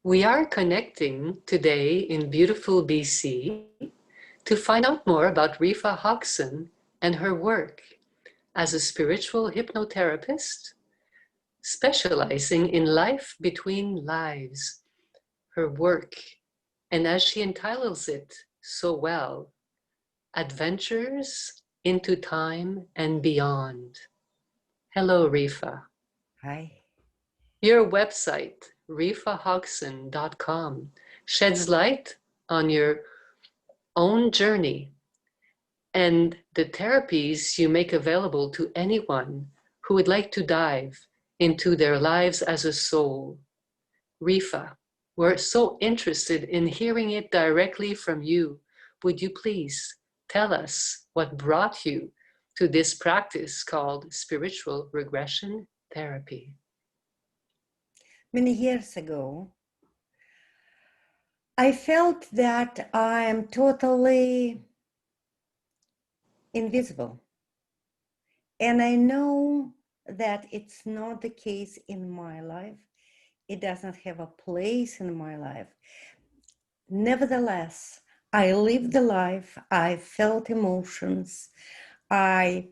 We are connecting today in beautiful BC to find out more about Rifa Hodgson and her work as a spiritual hypnotherapist specializing in life between lives. Her work, and as she entitles it so well, Adventures into Time and Beyond. Hello, Rifa. Hi. Your website, rifahodgson.com, sheds light on your own journey and the therapies you make available to anyone who would like to dive into their lives as a soul. Rifa, we're so interested in hearing it directly from you. Would you please tell us what brought you to this practice called spiritual regression therapy? Many years ago, I felt that I am totally invisible. And I know that it's not the case in my life. It doesn't have a place in my life. Nevertheless, I lived the life, I felt emotions, I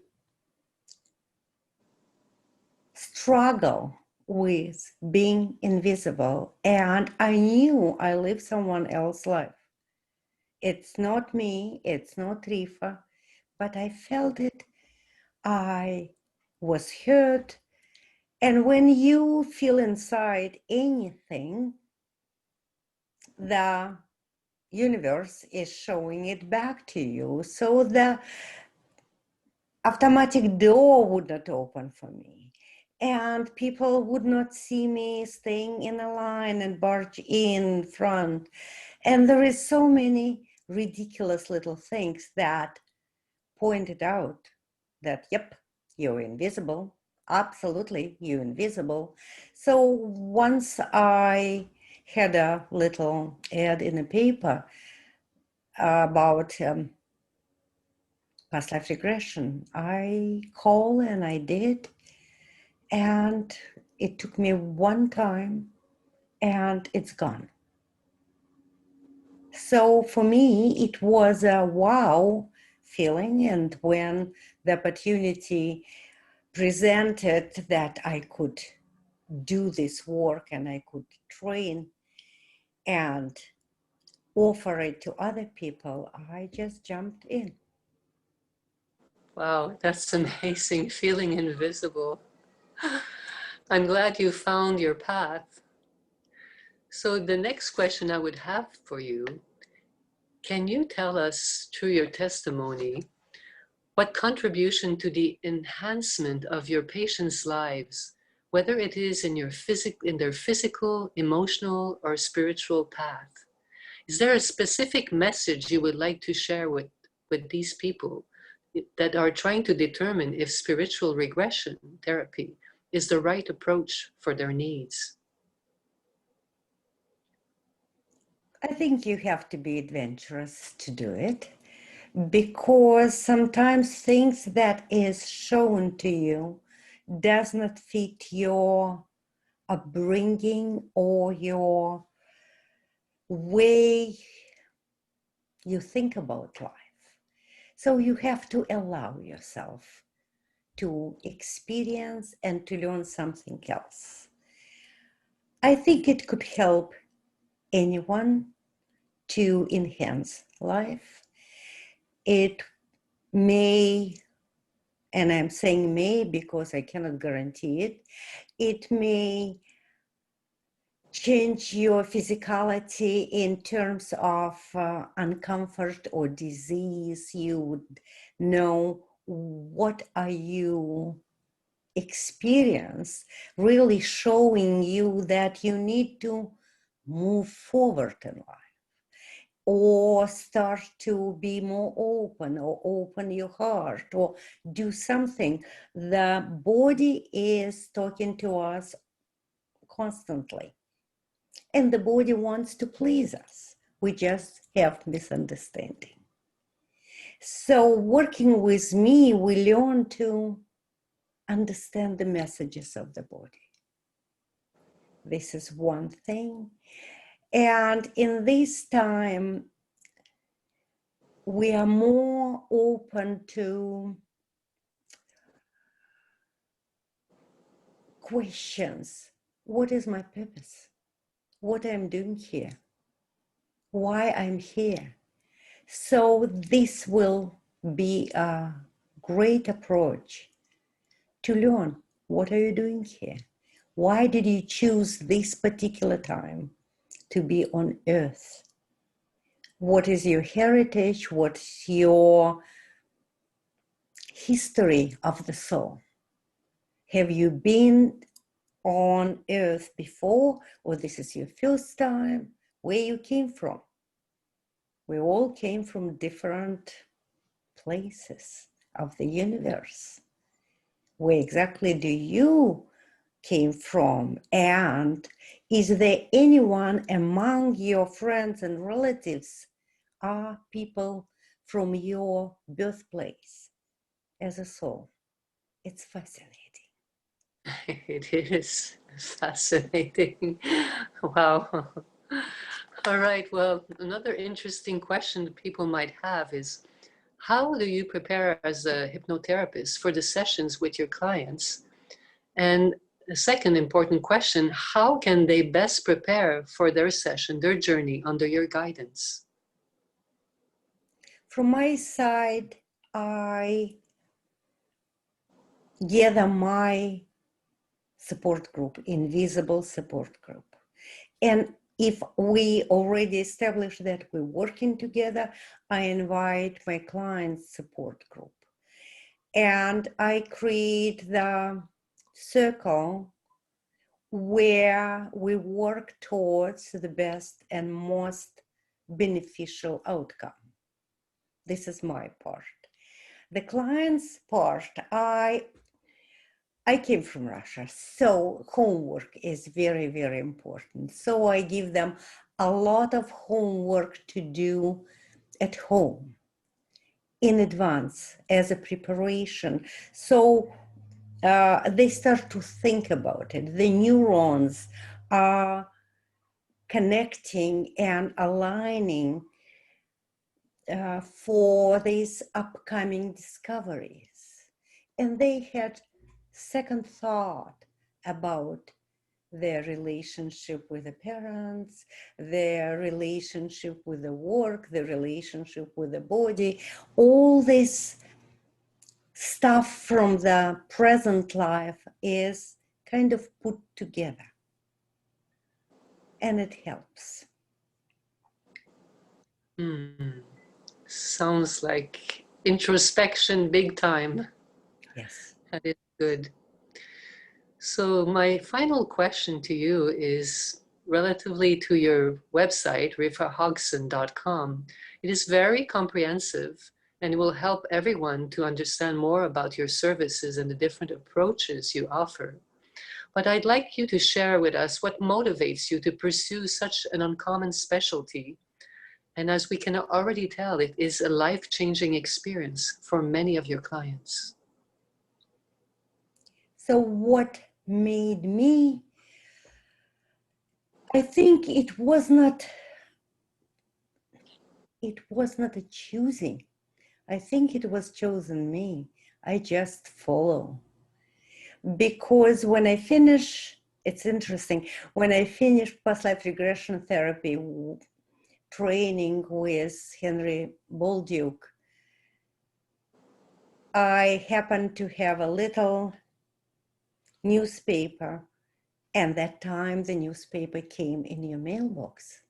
struggle with being invisible, and I knew I lived someone else's life. It's not me, it's not Rifa, but I felt it. I was hurt. And when you feel inside anything, the universe is showing it back to you. So the automatic door would not open for me. And people would not see me staying in a line and barge in front. And there is so many ridiculous little things that pointed out that, yep, you're invisible. Absolutely, you're invisible. So once I had a little ad in a paper about past life regression, I called and I did. And it took me one time and it's gone. So for me, it was a wow feeling. And when the opportunity presented that I could do this work and I could train and offer it to other people, I just jumped in. Wow, that's amazing, feeling invisible. I'm glad you found your path. So the next question I would have for you, can you tell us through your testimony what contribution to the enhancement of your patients' lives, whether it is in their physical, emotional, or spiritual path? Is there a specific message you would like to share with these people that are trying to determine if spiritual regression therapy is the right approach for their needs? I think you have to be adventurous to do it, because sometimes things that is shown to you does not fit your upbringing or your way you think about life. So you have to allow yourself to experience and to learn something else. I think it could help anyone to enhance life. It may, and I'm saying may because I cannot guarantee it, it may change your physicality in terms of uncomfort or disease. You would know what are you experience, really showing you that you need to move forward in life or start to be more open or open your heart or do something. The body is talking to us constantly. And the body wants to please us. We just have misunderstanding. So working with me, we learn to understand the messages of the body. This is one thing. And in this time, we are more open to questions. What is my purpose? What I'm doing here? Why I'm here? So this will be a great approach to learn. What are you doing here? Why did you choose this particular time to be on Earth? What is your heritage? What's your history of the soul? Have you been on Earth before, or this is your first time? Where you came from? We all came from different places of the universe. Where exactly do you came from? And is there anyone among your friends and relatives are people from your birthplace as a soul? It's fascinating. It is fascinating. Wow. All right. Well, another interesting question that people might have is, how do you prepare as a hypnotherapist for the sessions with your clients? And the second important question, how can they best prepare for their session, their journey under your guidance? From my side, I gather my support group, invisible support group. And if we already established that we're working together, I invite my client's support group. And I create the circle where we work towards the best and most beneficial outcome. This is my part. The client's part, I came from Russia, so homework is very, very important. So I give them a lot of homework to do at home in advance as a preparation. So they start to think about it. The neurons are connecting and aligning for these upcoming discoveries. And they had second thought about their relationship with the parents, their relationship with the work, their relationship with the body, all this stuff from the present life is kind of put together. And it helps. Sounds like introspection big time. Yes. That is good. So my final question to you is relatively to your website, rifahodgson.com. It is very comprehensive and it will help everyone to understand more about your services and the different approaches you offer. But I'd like you to share with us what motivates you to pursue such an uncommon specialty. And as we can already tell, it is a life-changing experience for many of your clients. So what made me, I think it was not a choosing. I think it was chosen me. I just follow. Because when I finish, it's interesting, when I finished past life regression therapy training with Henry Bolduc, I happened to have a little newspaper, and that time the newspaper came in your mailbox,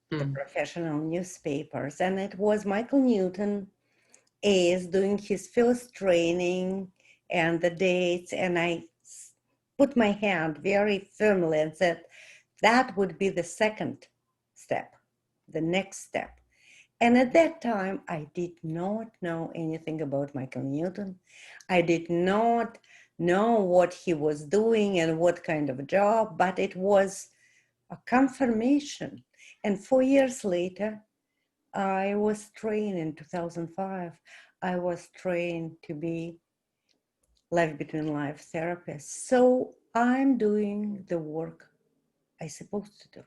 the professional newspapers, and it was Michael Newton is doing his first training and the dates, and I put my hand very firmly and said that would be the second step, the next step. And at that time, I did not know anything about Michael Newton. I did not know what he was doing and what kind of job, but it was a confirmation. And 4 years later, I was trained in 2005. I was trained to be life between life therapist. So I'm doing the work I'm supposed to do.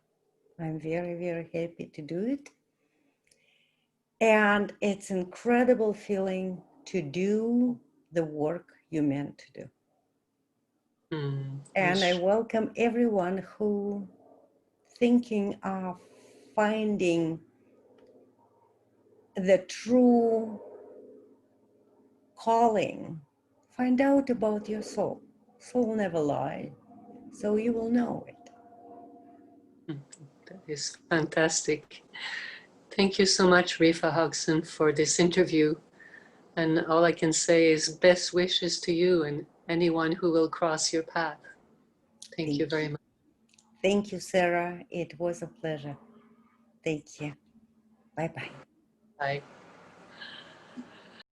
I'm very, very happy to do it. And it's incredible feeling to do the work you meant to do. And I welcome everyone who thinking of finding the true calling. Find out about your soul. Soul never lies, so you will know it. That is fantastic. Thank you so much, Rifa Hodgson, for this interview. And all I can say is best wishes to you and anyone who will cross your path. Thank you very much. Thank you, Sarah. It was a pleasure. Take care. Bye-bye. Bye.